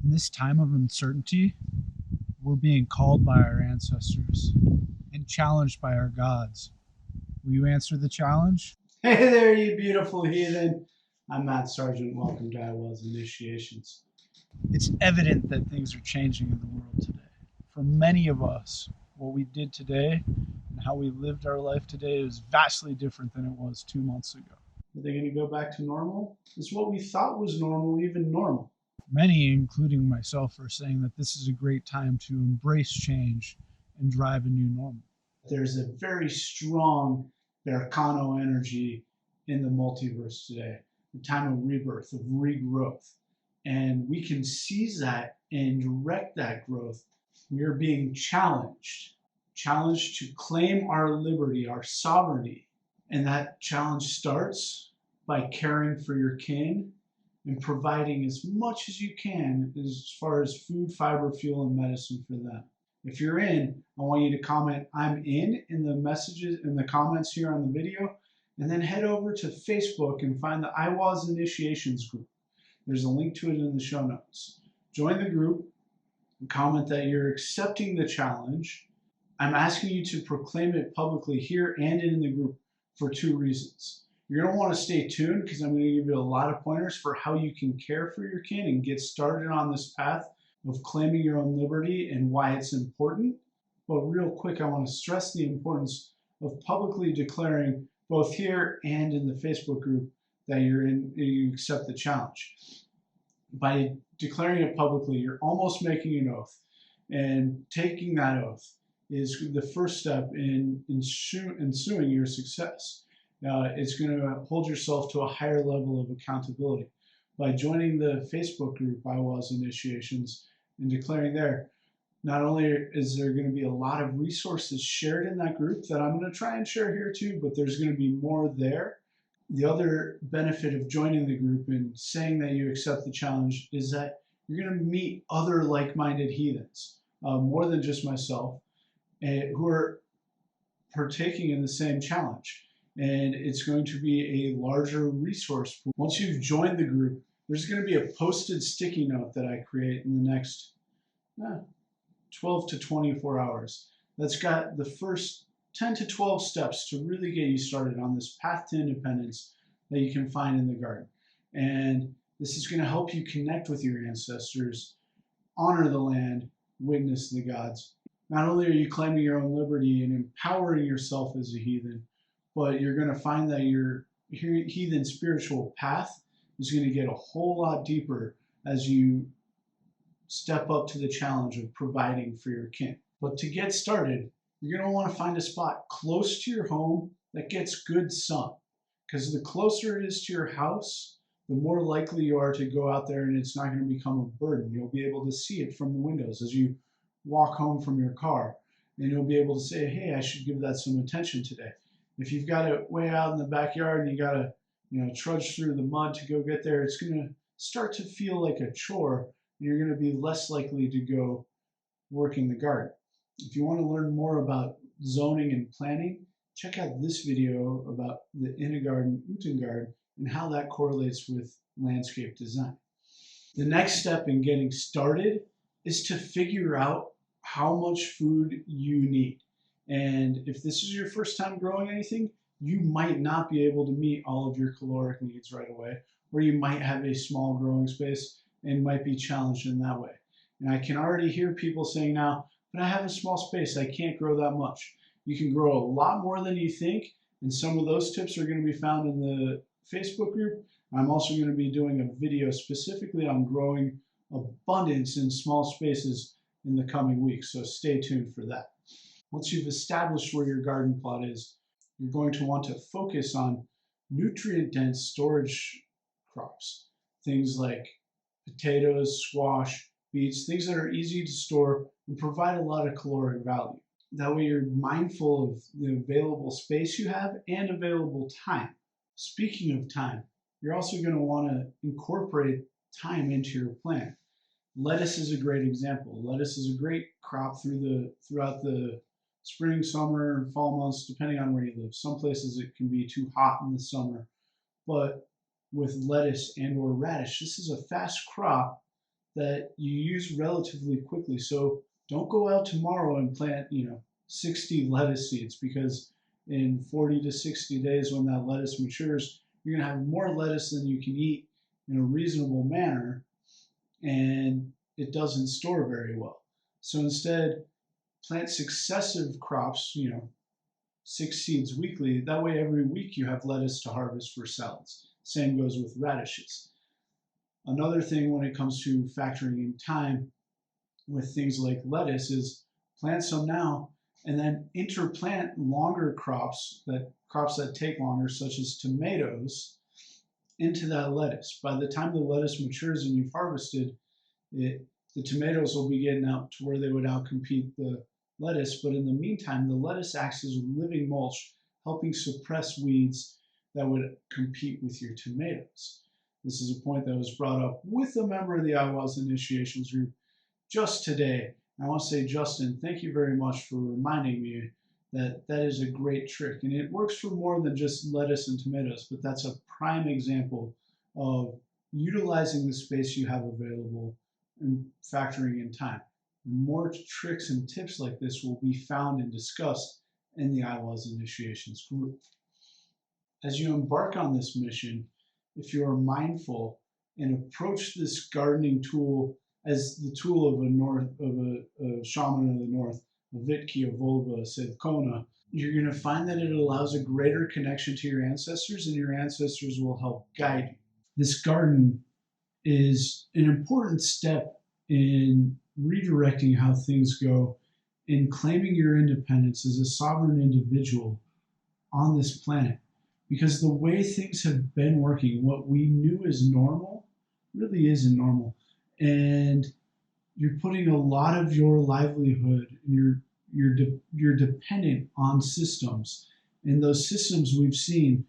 In this time of uncertainty, we're being called by our ancestors and challenged by our gods. Will you answer the challenge? Hey there, you beautiful heathen. I'm Matt Sargent. Welcome to Iwell's Initiations. It's evident that things are changing in the world today. For many of us, what we did today and how we lived our life today is vastly different than it was 2 months ago. Are they going to go back to normal? Is what we thought was normal even normal? Many, including myself, are saying that this is a great time to embrace change and drive a new normal. There's a very strong Berkano energy in the multiverse today, the time of rebirth, of regrowth. And we can seize that and direct that growth. We are being challenged to claim our liberty, our sovereignty. And that challenge starts by caring for your kin and providing as much as you can as far as food, fiber, fuel, and medicine for them. If you're in, I want you to comment "I'm in" the messages in the comments here on the video, and then head over to Facebook and find the Iwell's Initiations group. There's a link to it in the show notes. Join the group and comment that you're accepting the challenge. I'm asking you to proclaim it publicly here and in the group for two reasons. You're going to want to stay tuned because I'm going to give you a lot of pointers for how you can care for your kin and get started on this path of claiming your own liberty and why it's important. But real quick, I want to stress the importance of publicly declaring both here and in the Facebook group that you accept the challenge. By declaring it publicly, you're almost making an oath, and taking that oath is the first step in ensuing your success. It's going to hold yourself to a higher level of accountability. By joining the Facebook group, Iwell's Initiations, and declaring there, not only is there going to be a lot of resources shared in that group that I'm going to try and share here too, but there's going to be more there. The other benefit of joining the group and saying that you accept the challenge is that you're going to meet other like-minded heathens, more than just myself, who are partaking in the same challenge. And it's going to be a larger resource. Once you've joined the group, there's going to be a posted sticky note that I create in the next 12 to 24 hours. That's got the first 10 to 12 steps to really get you started on this path to independence that you can find in the garden. And this is going to help you connect with your ancestors, honor the land, witness the gods. Not only are you claiming your own liberty and empowering yourself as a heathen, but you're going to find that your heathen spiritual path is going to get a whole lot deeper as you step up to the challenge of providing for your kin. But to get started, you're going to want to find a spot close to your home that gets good sun. Because the closer it is to your house, the more likely you are to go out there and it's not going to become a burden. You'll be able to see it from the windows as you walk home from your car. And you'll be able to say, hey, I should give that some attention today. If you've got it way out in the backyard and you got to trudge through the mud to go get there, it's going to start to feel like a chore. And you're going to be less likely to go work in the garden. If you want to learn more about zoning and planning, check out this video about the Innegarden Utengard and how that correlates with landscape design. The next step in getting started is to figure out how much food you need. And if this is your first time growing anything, you might not be able to meet all of your caloric needs right away, or you might have a small growing space and might be challenged in that way. And I can already hear people saying now, but I have a small space, I can't grow that much. You can grow a lot more than you think, and some of those tips are going to be found in the Facebook group. I'm also going to be doing a video specifically on growing abundance in small spaces in the coming weeks, so stay tuned for that. Once you've established where your garden plot is, you're going to want to focus on nutrient-dense storage crops, things like potatoes, squash, beets, things that are easy to store and provide a lot of caloric value. That way you're mindful of the available space you have and available time. Speaking of time, you're also going to want to incorporate time into your plan. Lettuce is a great example. Lettuce is a great crop throughout the spring, summer, and fall months, depending on where you live. Some places it can be too hot in the summer, but with lettuce and or radish, this is a fast crop that you use relatively quickly. So don't go out tomorrow and plant, 60 lettuce seeds, because in 40 to 60 days when that lettuce matures, you're going to have more lettuce than you can eat in a reasonable manner, and it doesn't store very well. So instead, plant successive crops, 6 seeds weekly. That way, every week you have lettuce to harvest for salads. Same goes with radishes. Another thing when it comes to factoring in time with things like lettuce is plant some now and then interplant longer crops that take longer, such as tomatoes, into that lettuce. By the time the lettuce matures and you've harvested it, the tomatoes will be getting out to where they would outcompete the lettuce. But in the meantime, the lettuce acts as living mulch, helping suppress weeds that would compete with your tomatoes. This is a point that was brought up with a member of the Ayahuasca Initiations group just today. I want to say, Justin, thank you very much for reminding me that that is a great trick. And it works for more than just lettuce and tomatoes, but that's a prime example of utilizing the space you have available and factoring in time. More tricks and tips like this will be found and discussed in the Ayahuasca Initiations group. As you embark on this mission, if you are mindful and approach this gardening tool as the tool of a shaman of the north, a Vitki, a Volva, a Sedkona, you're going to find that it allows a greater connection to your ancestors, and your ancestors will help guide you. This garden is an important step in redirecting how things go, in claiming your independence as a sovereign individual on this planet. Because the way things have been working, what we knew as normal really isn't normal. And you're putting a lot of your livelihood, and you're dependent on systems. And those systems we've seen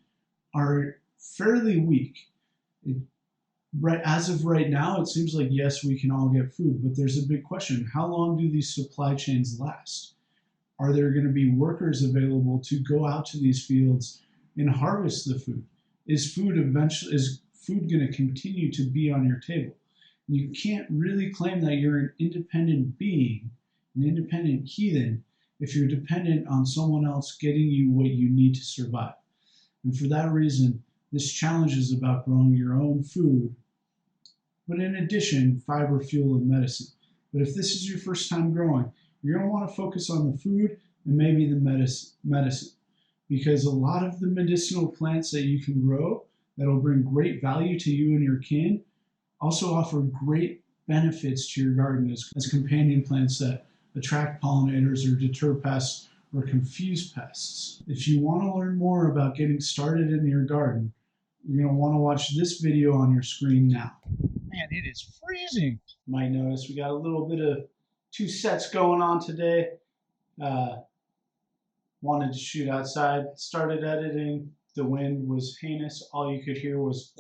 are fairly weak. As of right now, it seems like, yes, we can all get food, but there's a big question. How long do these supply chains last? Are there going to be workers available to go out to these fields and harvest the food? Is food going to continue to be on your table? You can't really claim that you're an independent being, an independent heathen, if you're dependent on someone else getting you what you need to survive. And for that reason, this challenge is about growing your own food, but in addition, fiber, fuel, and medicine. But if this is your first time growing, you're going to want to focus on the food and maybe the medicine. Because a lot of the medicinal plants that you can grow that'll bring great value to you and your kin also offer great benefits to your garden as companion plants that attract pollinators or deter pests or confuse pests. If you want to learn more about getting started in your garden, you're going to want to watch this video on your screen now. Man, it is freezing. You might notice we got a little bit of 2 sets going on today. Wanted to shoot outside, started editing. The wind was heinous. All you could hear was